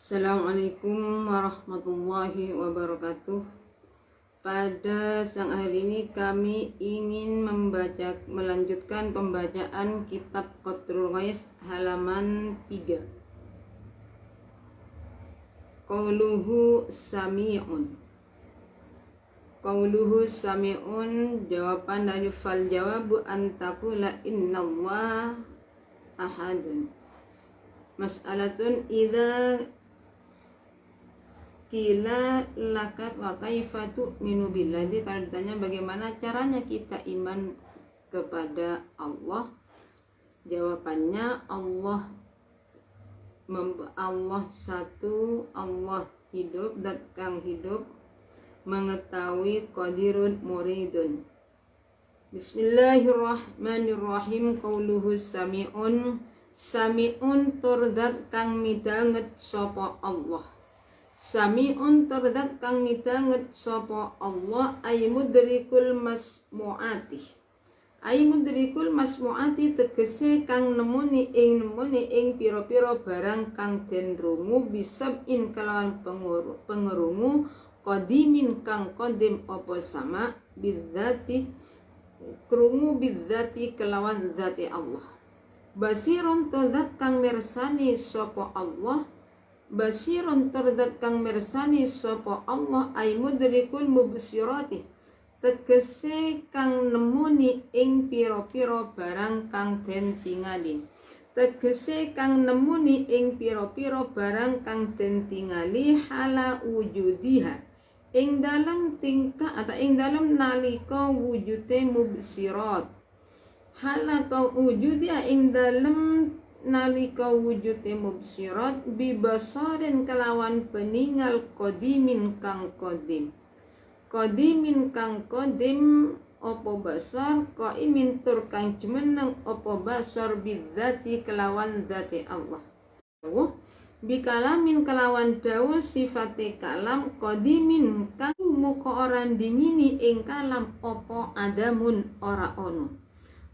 Assalamualaikum warahmatullahi wabarakatuh. Pada siang hari ini kami ingin melanjutkan pembacaan kitab Qatrul Ghais halaman 3. Qauluhu sami'un. Qauluhu sami'un, jawaban dari fal jawabu antakula innallah ahadun. Mas'alatun idza kila laka wa kaifa tu'minu billahi. Kalau ditanya bagaimana caranya kita iman kepada Allah, jawabannya Allah satu, Allah hidup, dat kang hidup, mengetahui, qadirun, muridun. Bismillahirrahmanirrahim. Qauluhu sami'un. Sami'un turdat kang midanget sapa Allah. Sami'un turdat kang midanget sapa Allah ay mudrikul masmu'ati. Ay mudrikul masmu'ati tegese kang nemuni ing pira-pira barang kang den rungu bisabin kelawan pengerungu qadimin kang qadim apa sama bidzati krungu bidzati kelawan zati Allah. Basirun turdat kang mirsani sapa Allah. Basirun terdat kang mirsani sapa Allah ay mudrikul mubsirati tegese kang nemuni ing pira-pira barang kang den tingali. Tegese kang nemuni ing pira-pira barang kang den tingali hala wujudiha ing dalem tingkah atau ing dalem nalika wujude mubsirat. Hala ka wujudiha ing dalem nalika wujude mubsirat bibasarin kelawan peningal qadimin kang qadim. Qadimin kang qadim apa basar, qaimin tur kang jumeneng apa basar bidzati kelawan zati Allah. Bikalamin kelawan dawuh sifate kalam qadimin kang muka orang dingini ing kalam apa adamun ora ono.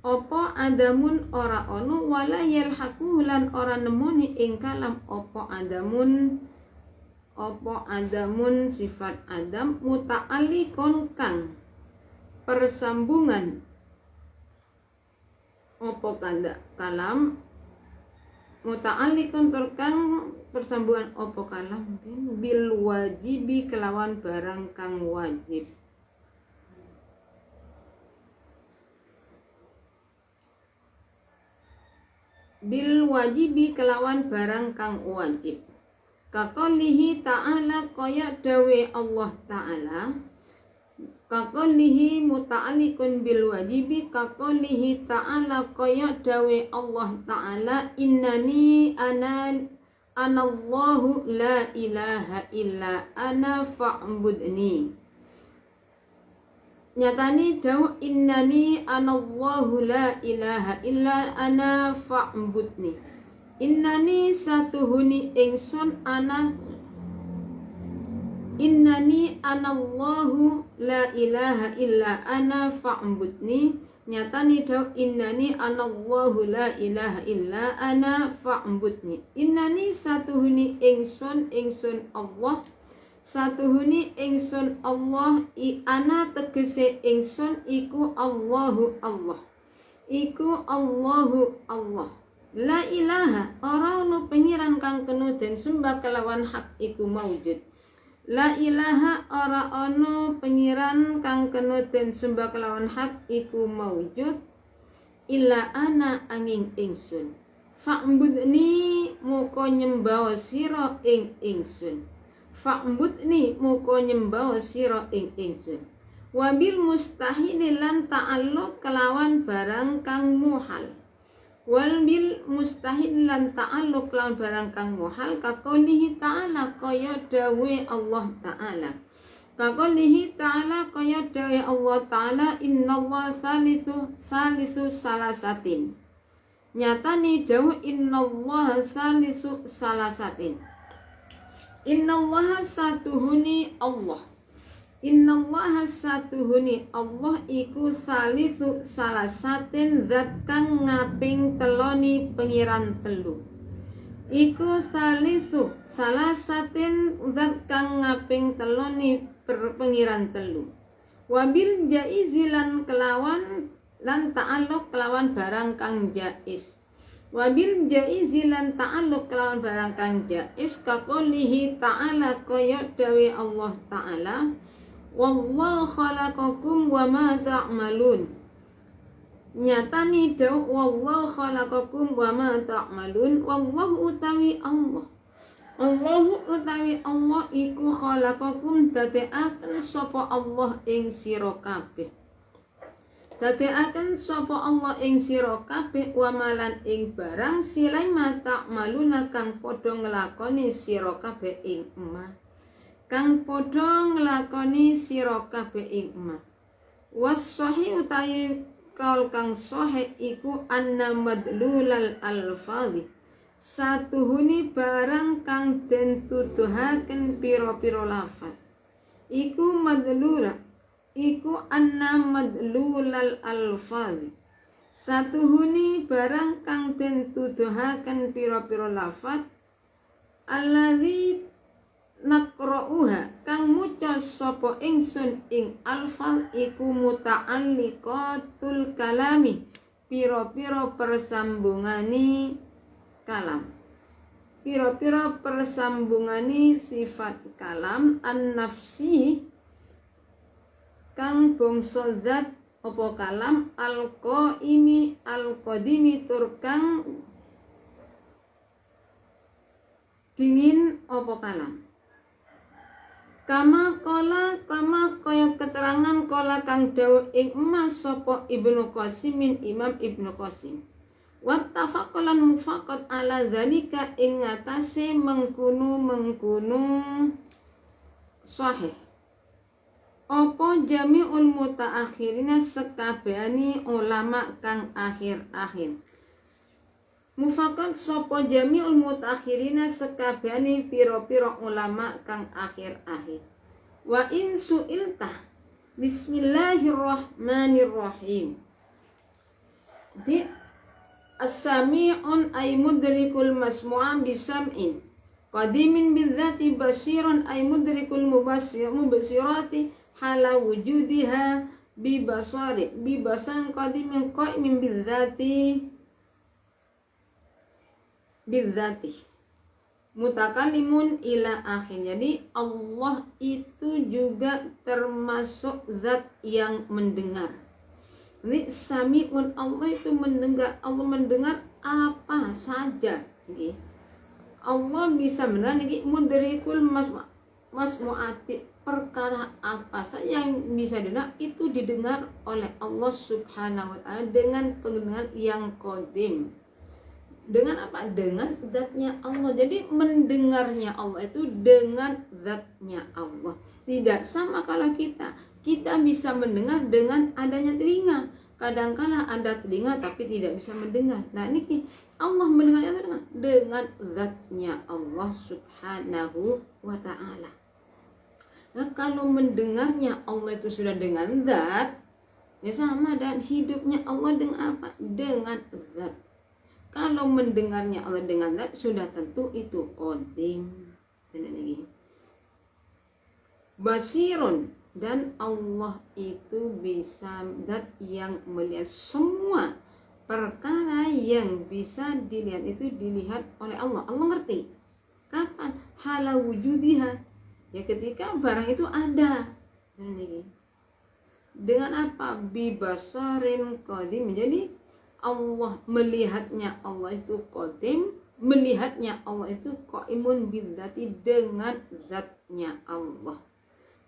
Apa adamun ora ono wala yalhaqu lan ora nemuni ing kalam apa adamun sifat adam muta'alliqon kang persambungan apa kalam muta'alliqon kang persambungan apa kalam bil wajibi kelawan barang kang wajib. Bil wajibi kelawan barang kang wajib. Kaqaulihi ta'ala kaya dawe Allah ta'ala. Kaqaulihi muta'alliqun bil wajibi. Kaqaulihi ta'ala kaya dawe Allah ta'ala innani anallahu la ilaha illa ana fa'budni. Nyatani dawuh innani anallahu la ilaha illa ana fa'budni. Innani satuhuni ingsun ana. Innani anallahu la ilaha illa ana fa'budni. Nyatani dawuh innani anallahu la ilaha illa ana fa'budni. Innani satuhuni ingsun Allah. Satuhuni ingsun Allah ana tegese ingsun iku Allahu Allah. Iku Allahu Allah. La ilaha ora ono pengiran kang kena den sembah kelawan hak iku maujud. La ilaha ora ono pengiran kang kena den sembah kelawan hak iku maujud illa ana angin ingsun. Fa'budni moko nyembah sira ing ingsun. Fa'budni muka nyembah sira ing ingsun. Wabil mustahil lan ta'alluq kelawan barang kang muhal. Wabil mustahil lan ta'alluq kelawan barang kang muhal kaqaulihi ta'ala kaya dawe Allah ta'ala. Kaqaulihi ta'ala kaya dawe Allah ta'ala innallaha salisu salasatin. Nyatani dawe innallaha salisu salasatin. Innallaha satuhuni Allah. Innallaha satuhuni Allah iku salisu salasatin zat kang ngaping teloni pengiran telu. Iku salah satin zat kang ngaping teloni pengiran telu. Wabil jaizilan kelawan lan ta'alluq kelawan barang kang jaiz. Wabil jaizilan ta'alluq kelawan barang kang jaiz kaqoulihi ta'ala kaya dawe Allah Ta'ala wallahu khalaqakum wa ma ta'malun. Nyatani daw wallahu khalaqakum wa ma ta'malun. Wallahu utawi Allah, Allahu utawi Allah iku khalaqakum dadekaken sapa Allah ing sira kabeh. Dadekaken sapa Allah ing sira kabeh wa malan ing barang silai mata maluna kang padha nglakoni sira kabeh ing emah. Kang padha nglakoni sira kabeh ing emah. Was sahih utawi kaul kang sahih iku anna madlulal alfadhi. Satuhuni barang kang den tuduhaken pira-pira lafaz iku madlula iku anna madlulal alfadhi. Satuhuni barang kang den tuduhaken pira-pira lafaz alladzi naqra'uha kang maca sapa ingsun ing alfal iku muta'alliqatul kalami pira-pira persambungani kalam, pira-pira persambungani sifat kalam an-nafsi kang bangsa zat apa kalam al-qaimi al-qadimi tur kang dingin apa kalam. Kama kaya keterangan kala kang dawuh ing emas sapa Ibnu Qasimin Imam Ibnu Qasim. Wattafaqalan mufaqat ala dzalika ing ngatasé mengkono sahih. Apa jami'ul mutaakhirina sekabehane ulama kang akhir-akhir. Mufaqat sapa jami'ul mutaakhirina sekabehane pira-pira ulama kang akhir-akhir. Wa in su'ilta bismillahirrahmanirrahim. Di as-sami'un ay mudrikul masmu'a bisam'in qadimin bidzati basirun ay mudrikul mubasirati hala wujudiha bibasan qadimin qa'imin bidzati mutakallimun ila akhir. Jadi Allah itu juga termasuk zat yang mendengar. Ini sami'un, Allah itu mendengar. Allah mendengar apa saja. Allah bisa mendengar. Mudrikul masmu'ati, perkara apa saja yang bisa didengar itu didengar oleh Allah Subhanahu wa ta'ala dengan pendengaran yang qadim. Dengan apa? Dengan zatnya Allah. Jadi mendengarnya Allah itu dengan zatnya Allah. Tidak sama kalau kita bisa mendengar dengan adanya telinga. Kadangkala ada telinga tapi tidak bisa mendengar. Nah ini Allah mendengarnya dengan zatnya Allah Subhanahu wa ta'ala. Nah kalau mendengarnya Allah itu sudah dengan zat, ya sama, dan hidupnya Allah dengan apa? Dengan zat. Kalau mendengarnya Allah dengan zat sudah tentu itu qadim. Basirun, dan Allah itu bisa zat yang melihat semua perkara yang bisa dilihat itu dilihat oleh Allah. Allah ngerti kapan hala wujudiha, ya ketika barang itu ada. Dengan apa? Bibasarin qadim. Jadi Allah melihatnya, Allah itu qadim, melihatnya Allah itu qaimun bidzati, dengan zatnya Allah.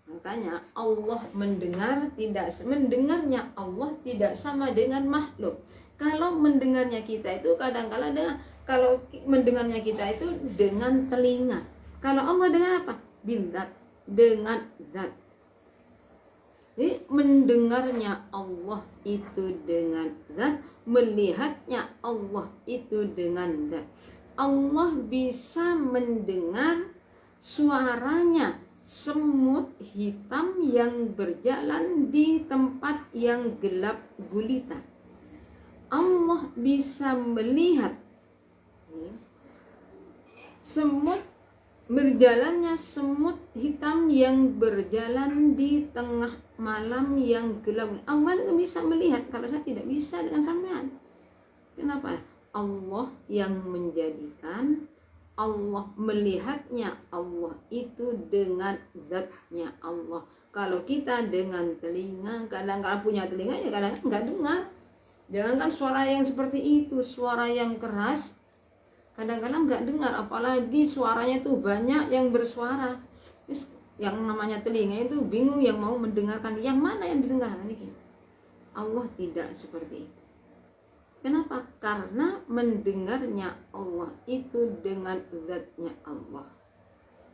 Makanya Allah mendengarnya Allah tidak sama dengan makhluk. Kalau mendengarnya kita itu kadang-kala kalau mendengarnya kita itu dengan telinga. Kalau Allah dengan apa? Bidzat, dengan zat. Jadi mendengarnya Allah itu dengan zat, melihatnya Allah itu dengan zat. Allah bisa mendengar suaranya semut hitam yang berjalan di tempat yang gelap gulita. Allah bisa melihat semut berjalannya semut hitam yang berjalan di tengah malam yang gelap. Allah itu bisa melihat, kalau saya tidak bisa dengan sampean. Kenapa? Allah yang menjadikan, Allah melihatnya, Allah itu dengan zatnya Allah. Kalau kita dengan telinga, kadang-kadang punya telinga ya kadang-kadang nggak dengar. Jangankan suara yang seperti itu, suara yang keras kadang-kadang nggak dengar, apalagi suaranya tuh banyak yang bersuara. Yang namanya telinga itu bingung yang mau mendengarkan, yang mana yang didengar. Allah tidak seperti itu. Kenapa? Karena mendengarnya Allah itu dengan zatnya Allah,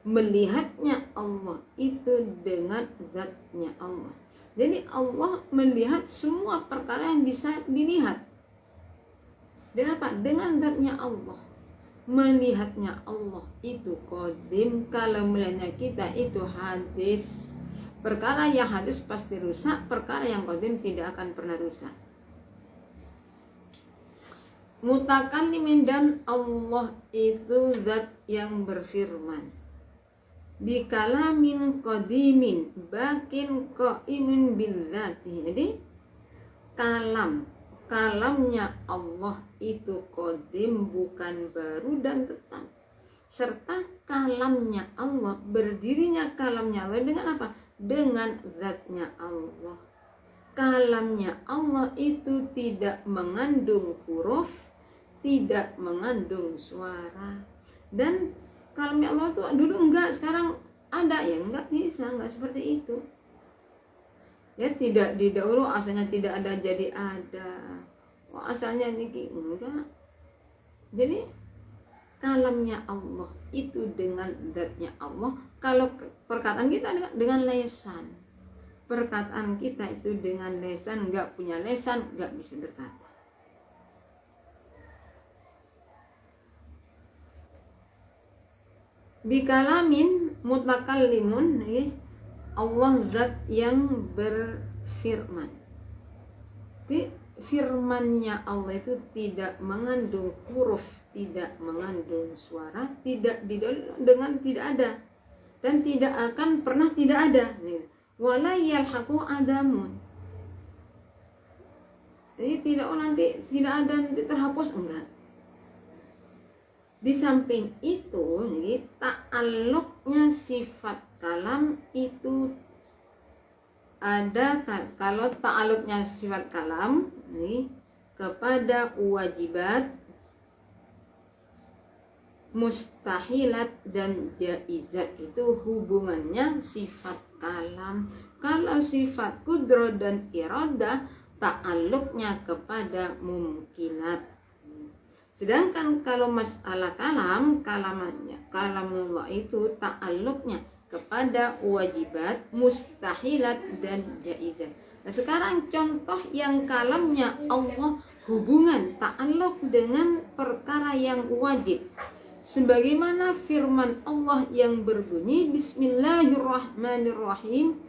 melihatnya Allah itu dengan zatnya Allah. Jadi Allah melihat semua perkara yang bisa dilihat. Dengan apa? Dengan zatnya Allah. Melihatnya Allah itu qadim, kalau melihatnya kita itu hadis. Perkara yang hadis pasti rusak, perkara yang qadim tidak akan pernah rusak. Mutakallimin, dan Allah itu zat yang berfirman. Bikalamin qadimin bakin qaimin bidzati. Jadi kalamnya Allah itu qadim, bukan baru dan tetap. Serta kalamnya Allah, berdirinya kalamnya Allah dengan apa? Dengan zatnya Allah. Kalamnya Allah itu tidak mengandung huruf, tidak mengandung suara. Dan kalamnya Allah itu dulu enggak, sekarang ada, ya enggak bisa, enggak seperti itu. Ya tidak didahulu asalnya tidak ada jadi ada. Asalnya niki enggak. Jadi kalamnya Allah itu dengan zatnya Allah. Kalau perkataan kita dengan lesan, perkataan kita itu dengan lesan, enggak punya lesan enggak bisa berkata. Bikalamin mutakallimun, Allah zat yang berfirman. Jadi firmannya Allah itu tidak mengandung huruf, tidak mengandung suara, tidak dengan tidak ada, dan tidak akan pernah tidak ada. Wala yalhaqu adamun. Jadi tidak nanti tidak ada, nanti terhapus, enggak. Di samping itu, jadi ta'alluqnya sifat kalam itu ada. Kalau ta'alluqnya sifat kalam ini kepada wajibat, mustahilat dan jaizat, itu hubungannya sifat kalam. Kalau sifat kudrah dan iradah, ta'alluqnya kepada mumkinat. Sedangkan kalau masalah kalamullah itu ta'alluqnya kepada wajibat, mustahilat dan jaizat. Nah sekarang contoh yang kalamnya Allah hubungan ta'alluq dengan perkara yang wajib. Sebagaimana firman Allah yang berbunyi Bismillahirrahmanirrahim.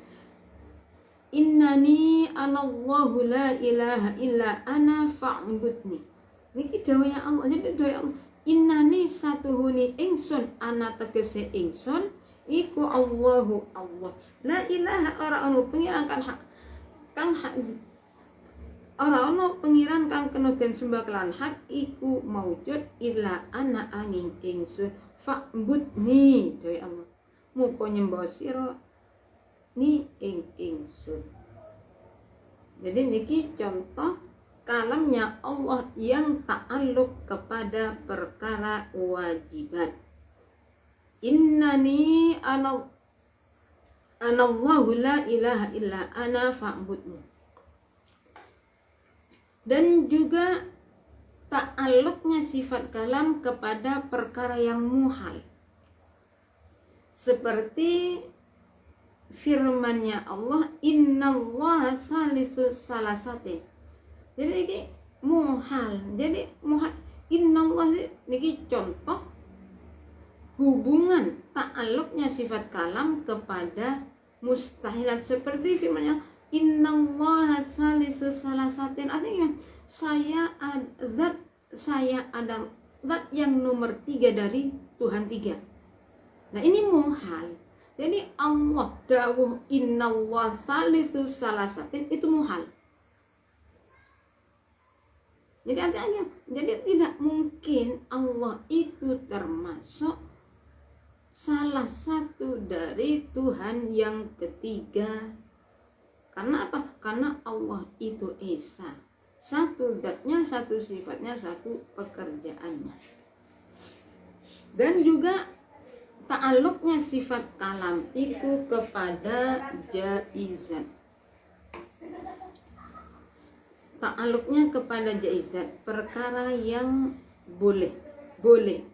Innani anallahu la ilaha illa ana fa'budni. Niki dawuhnya Allah, jadi dawuh Allah, innani satuhuni ingsun, ana tegese ingsun iku Allahu Allah. La ilaha ora ono pengiran kang kena den sembah kelan hak iku maujud illa ana angin ingsun fa'budni. Dawuh Allah, muga nyembah sira ni ingsun. Jadi niki contoh kalamnya Allah yang ta'alluq kepada perkara wajibat. Innani anallahu la ilaha illa ana fa'budni. Dan juga ta'alluqnya sifat kalam kepada perkara yang muhal. Seperti firman-Nya Allah, innallaha salisu salasatin. Jadi ini muhal. Jadi muhal. Innallah niki contoh hubungan ta'alluqnya sifat kalam kepada mustahilat, seperti firman-Nya innallaha salisu salasatin. Artinya saya ada zat yang nomor 3 dari Tuhan 3. Nah ini muhal. Jadi Allah dawuh innallah thalithu salasatin itu muhal. Jadi artinya, jadi tidak mungkin Allah itu termasuk salah satu dari Tuhan yang ketiga. Karena apa? Karena Allah itu esa. Satu zatnya, satu sifatnya, satu pekerjaannya. Dan juga ta'aluknya sifat kalam itu kepada jaizat. Ta'aluknya kepada jaizat, perkara yang boleh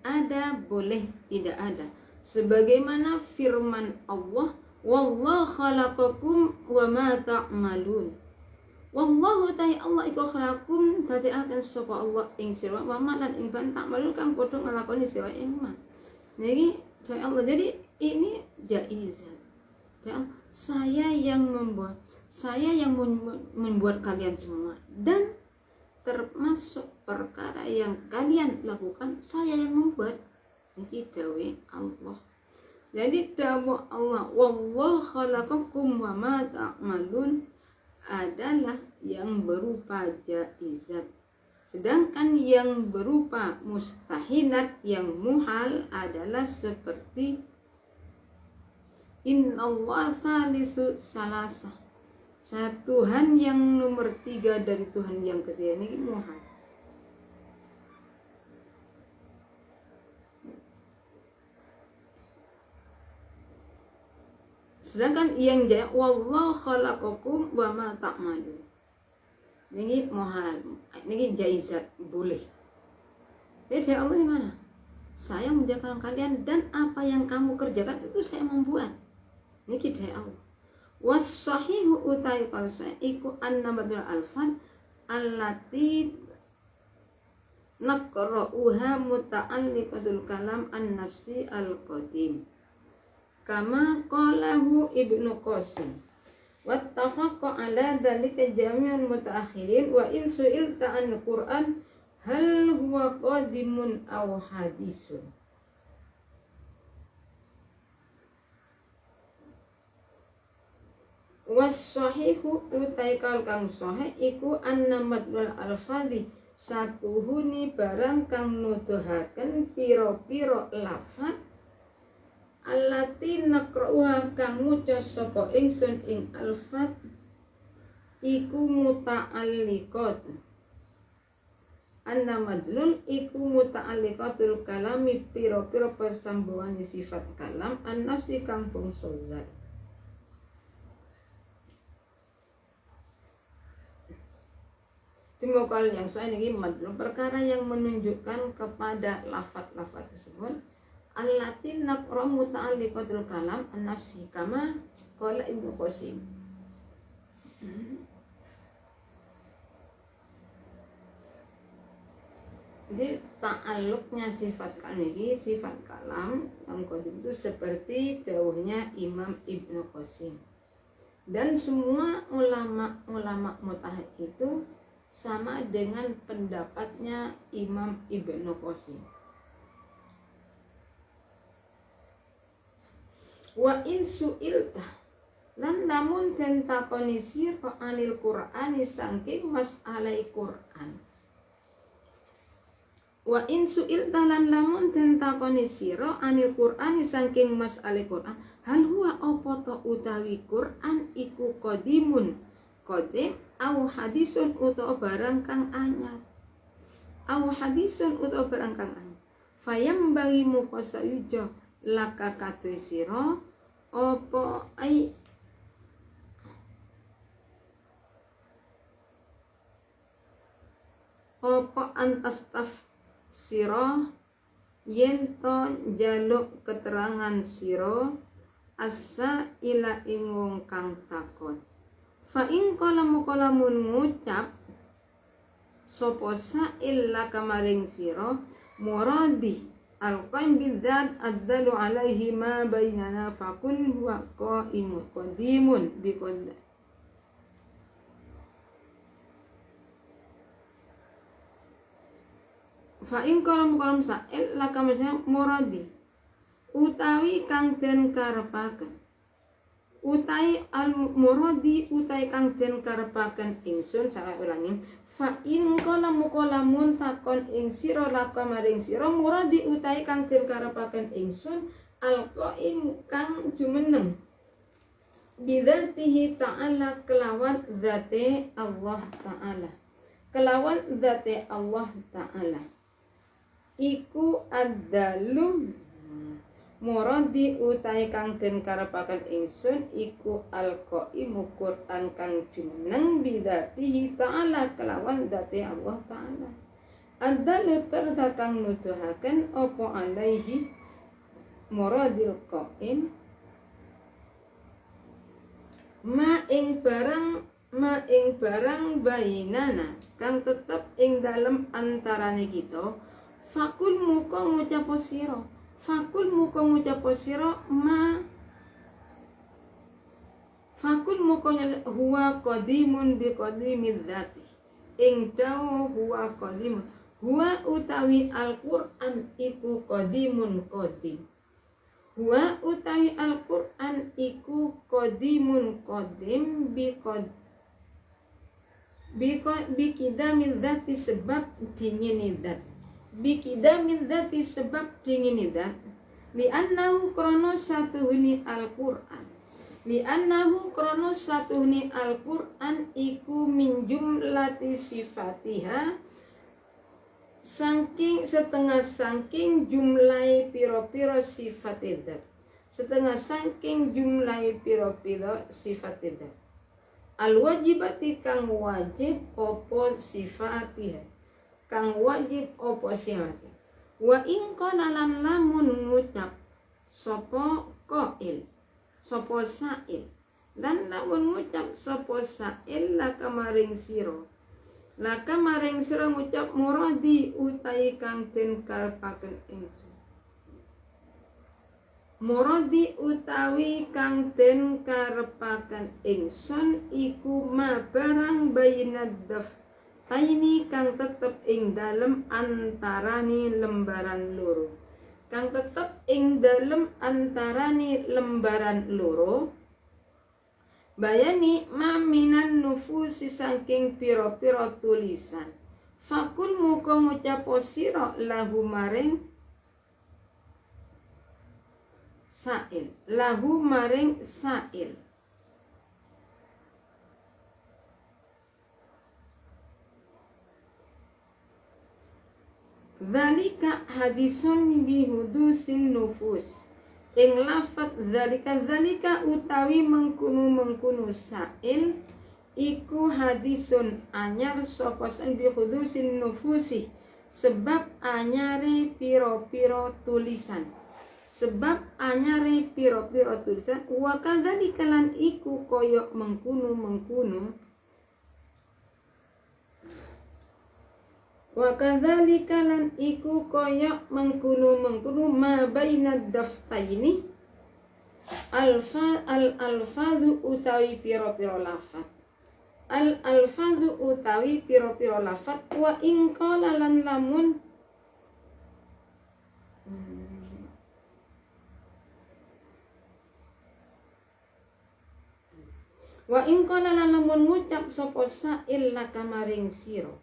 ada, boleh tidak ada. Sebagaimana firman Allah, wallahu khalaqakum wa ma ta'malun. Wallahu ta'ala Allah iku khalaqakum dadiaken sapa Allah ing sira wa ma lan ing ban ta'malun kang padha nglakoni sira ing ma. Jadi Allah, jadi ini jaizat. Ya, saya yang membuat kalian semua, dan termasuk perkara yang kalian lakukan saya yang membuat. Ini dawe Allah. Jadi dawe Allah, wallahu khalaqakum wa ma ta'malun adalah yang berupa jaizat. Sedangkan yang berupa mustahilat, yang muhal adalah seperti innallaha thalithu salasah. Tuhan yang nomor 3 dari Tuhan yang ketiga, ini muhal. Sedangkan yang jaya wallahu khalaqakum wa ma ta'malun, ini muhal, ini jaizat, boleh. Jadi Allah di mana? Saya menjadikan kalian dan apa yang kamu kerjakan itu saya membuat. Ini kita Allah. Was-sahihu utai qalsa iku annabadul alfan allati naqra'uha muta'alliqatul kalam an-nafsi al-qadim. Kama qalahu Ibnu Qasim. Wattafaqa ala dzalika jami'ul mutaakhirin wa in su'ilta an Qur'an hal huwa qadimun aw hadisun. Was-sahihu utai kang sahih iku annamadul alfadhi satuhuni barang kang nuduhaken pira-pira lafaz allati naqra'uha kang maca sapa ingsun ing alfaz iku muta'alliqat. Annamadlul iku muta'alliqatul kalami pira-pira persambungan sifat kalam an-nafsi kang bangsa zat. Timokal yang saya ini madlul perkara yang menunjukkan kepada lafaz-lafaz tersebut allati naqra muta'alliqatul kalam an-nafsi kama qala Ibnu Qasim. Jadi ta'alluqnya sifat kalam ini, sifat kalam yang qadim itu seperti dawuhnya Imam Ibnu Qasim. Dan semua ulama mutahid itu sama dengan pendapatnya Imam Ibnu Qasim. Wa in su'ilta lan lamun den takoni sira anil Qur'ani saking mas'alai Qur'an. Wa in su'ilta lan lamun den takoni sira anil Qur'ani saking mas'alai Qur'an, hal huwa apa ta utawi Qur'an iku qadimun qadim au hadisun utawa barang kang anyar. Au hadisun utawa barang kang anyar. Fayam bagi muqasayuja laka katui siro opo ai opo antas taf siro yento jaluk keterangan siro asa ila ingung kang takon. Fa ing kalamun ngucap sopo sa'il laka maring siro muradi al-qaim bidzat addalu alaihi ma bainana fakun huwa qaimun qadimun biqad. Fa in kalam sa'il laka misalnya muradi utawi kang den karepaken utai al muradi utai kang den karepaken ingsun saya ulangi fa in qala mukolamun takon ing sira laka maring sira muradi utai kang den karepaken ingsun alqaim kang jumeneng bidzatihi ta'ala kelawan zate Allah ta'ala kelawan zate Allah ta'ala iku adalum muradi utai kang den karepaken ingsun iku alqaimu Quran kang jumeneng bidzatihi ta'ala kelawan zate Allah ta'ala adalu terta kang nuduhaken apa alaihi muradil qaim ma ing barang bainana kang tetep ing dalem antarane kita fakul muka ngucap sira ma fakul muka huwa qadimun bi qadimiz zati ing dawu huwa qadimun huwa utawi Al-Qur'an iku qadimun qadim wa utawi Al-Qur'an iku qadimun qadim bikidamin dzati sebab dingin zat bikidamin dzati sebab dingin zat li'annahu krono satuhuni Al-Qur'an li'annahu krono satuhuni Al-Qur'an iku min jumlati sifatiha saking jumlah piro-piro sifat zat setengah saking jumlah piro-piro sifat zat al wajibati kang wajib opo sifatiha kang wajib opo sifati wa ing qala lan lamun ngucap sopo qail sopo sa'il lan lamun ngucap sopo sa'il la kamaring siro laka maring sira ngucap muradi utai kang den karepaken ingsun muradi utawi kang den karepaken ingsun iku ma barang bainad daftaini kang tetep ing dalem antarane lembaran loro kang tetep ing dalem antarane lembaran loro bayani maminan nufusi saking piro-piro tulisan fakul muka ngucapo siro lahu maring sa'il dzalika hadisun bihudusin nufus ing lafat zalika utawi mengkunu sa'il iku hadisun anyar sapa sang bi khudusin nufusi sebab anyare piro-piro tulisan wa kadzalika lan iku koyok mengkunu wa kadzalika lan iku koyok mengkunu ma bainad daftaini alfadhu utawi piro-piro lafat alfadhu utawi piro-piro lafat wa ing qala lan lamun ngucap sapa sa'il laka maring sira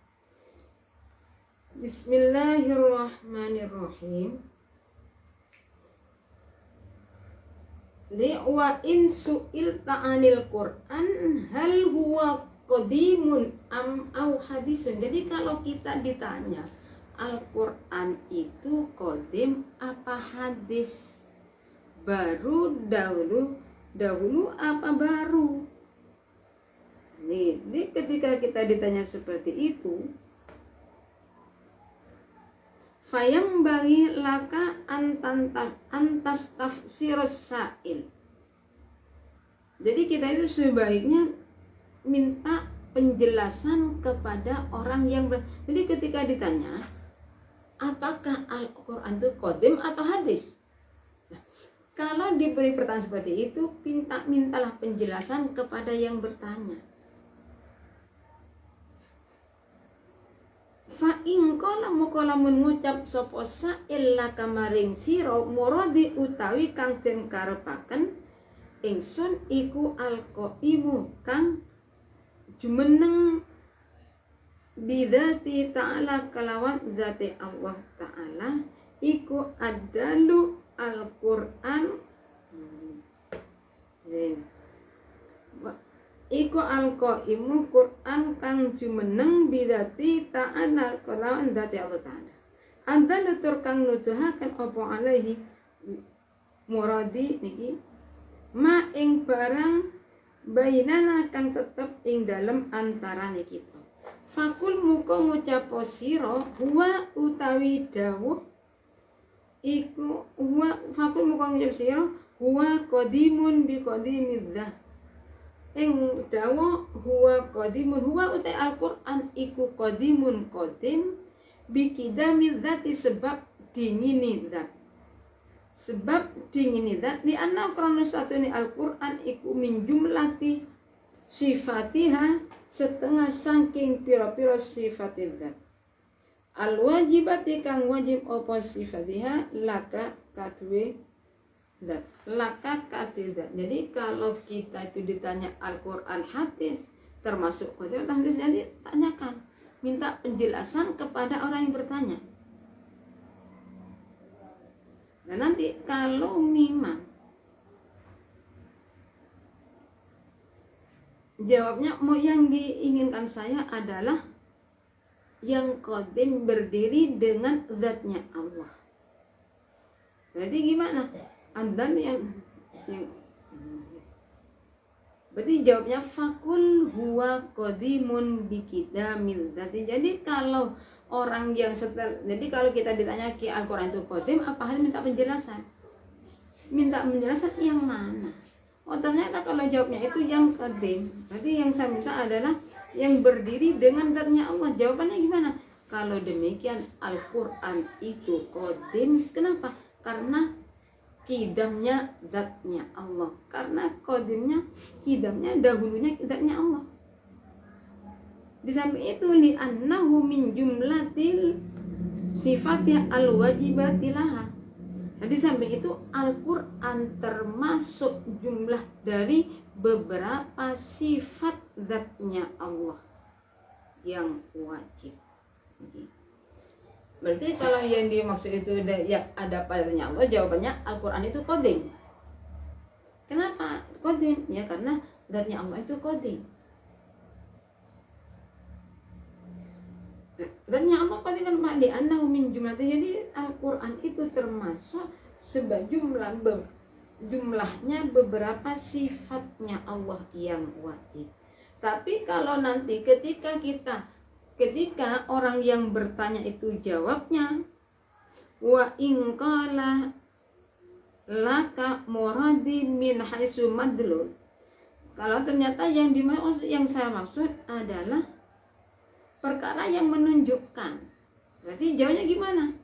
Bismillahirrahmanirrahim. Wa in su'ilta 'anil Qur'an hal huwa qadimun am au hadisun. Jadi kalau kita ditanya Al-Qur'an itu qadim apa hadis? Baru dahulu apa baru? Nih, ketika kita ditanya seperti itu, fayang bagi laka antas tafsir sa'il. Jadi kita itu sebaiknya minta penjelasan kepada orang yang jadi ketika ditanya apakah Al-Quran itu qadim atau hadis, nah, kalau diberi pertanyaan seperti itu mintalah penjelasan kepada yang bertanya. Fa in qala moko lamun ngucap sapa sa'il laka maring sira muradi utawi kang den karepaken ingsun iku alqaimu kang jumeneng bidzati ta'ala kalawan zati Allah ta'ala iku adalu Al-Qur'an iku alqaimu Qur'an kang jumeneng bidzati ta'ala kalawan zati Allah ta'ala adalu tur kang nuduhaken apa alaihi muradi niki ma ing barang bainana kang tetep ing dalem antarane kita fakul muka ngucap sira huwa utawi dawuh iku huwa fakul muka ngucap sira huwa qadimun bi qadimidzah ing dawuh huwa qadimun huwa utai Al-Qur'an iku qadimun qadim bi qidamidzati sebab dingini zat sebab dingini zat di anna krana satune Al-Qur'an iku min jumlati sifatiha setengah saking pira-pira sifate zat al-wajibati kang wajib apa sifatiha laka kadue zat laka kadue zat. Jadi kalau kita itu ditanya Al-Qur'an hadis termasuk hadis jadi tanyakan minta penjelasan kepada orang yang bertanya. Nah nanti kalau memang jawabnya mau yang diinginkan saya adalah yang qadim berdiri dengan zatnya Allah. Berarti gimana? Adam yang berarti jawabnya fakul huwa qadimun bikidamil zati. Jadi kalau orang yang jadi kalau kita ditanya ki Al-Qur'an itu qadim apa hal minta penjelasan? Minta penjelasan yang mana? Oh ternyata kalau jawabnya itu yang qadim. Berarti yang saya minta adalah yang berdiri dengan zatnya Allah. Jawabannya gimana? Kalau demikian Al-Qur'an itu qadim. Kenapa? Karena kidamnya zatnya Allah. Karena qadimnya kidamnya dahulunya zatnya Allah. Di samping itu li'annahu min jumlatil sifatnya al-wajibatilaha. Nah, di samping itu Al-Qur'an termasuk jumlah dari beberapa sifat zatnya Allah yang wajib. Berarti kalau yang dimaksud itu yang ada padanya Allah, jawabannya Al-Qur'an itu qadim. Kenapa qadim? Ya karena zatnya Allah itu qadim. Dan yang Allah paling kan ma'li annahu min jumlati. Jadi Al-Qur'an itu termasuk jumlahnya beberapa sifatnya Allah yang wajib. Tapi kalau nanti ketika orang yang bertanya itu jawabnya wa in qala laka muradi min haitsu madlul. Kalau ternyata yang saya maksud adalah perkara yang menunjukkan. Berarti jawabnya gimana?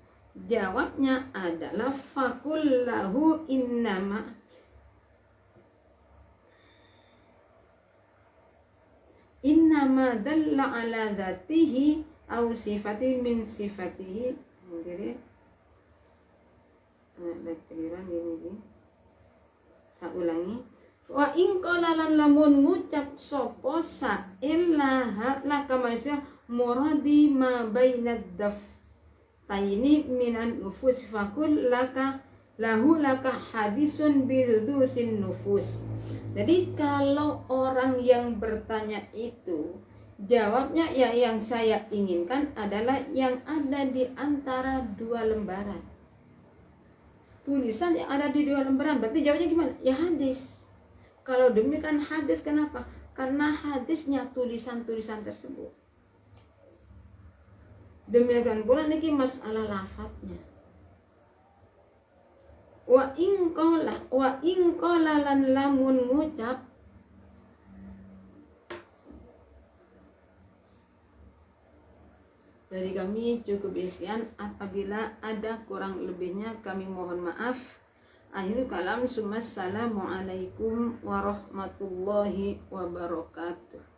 Jawabnya adalah fakullahu innama dalla ala dzatihi aw sifati min sifatihi. Jadi saya ulangi. Wa in qala lan lamun ngucap sapa sa'il laka maisya muradi ma bainad daf tayni minan nufus fakul laka lahu laka hadisun bidusin nufus. Jadi kalau orang yang bertanya itu jawabnya ya yang saya inginkan adalah yang ada di antara dua lembaran tulisan yang ada di dua lembaran. Berarti jawabnya gimana? Ya hadis. Kalau demikian hadis, kenapa? Karena hadisnya tulisan-tulisan tersebut. Demikian pula niki masalah lafadznya. Wa in qala lan lamun ngucap dari kami cukup sekian. Apabila ada kurang lebihnya kami mohon maaf. Akhirul kalam, assalamualaikum warahmatullahi wabarakatuh.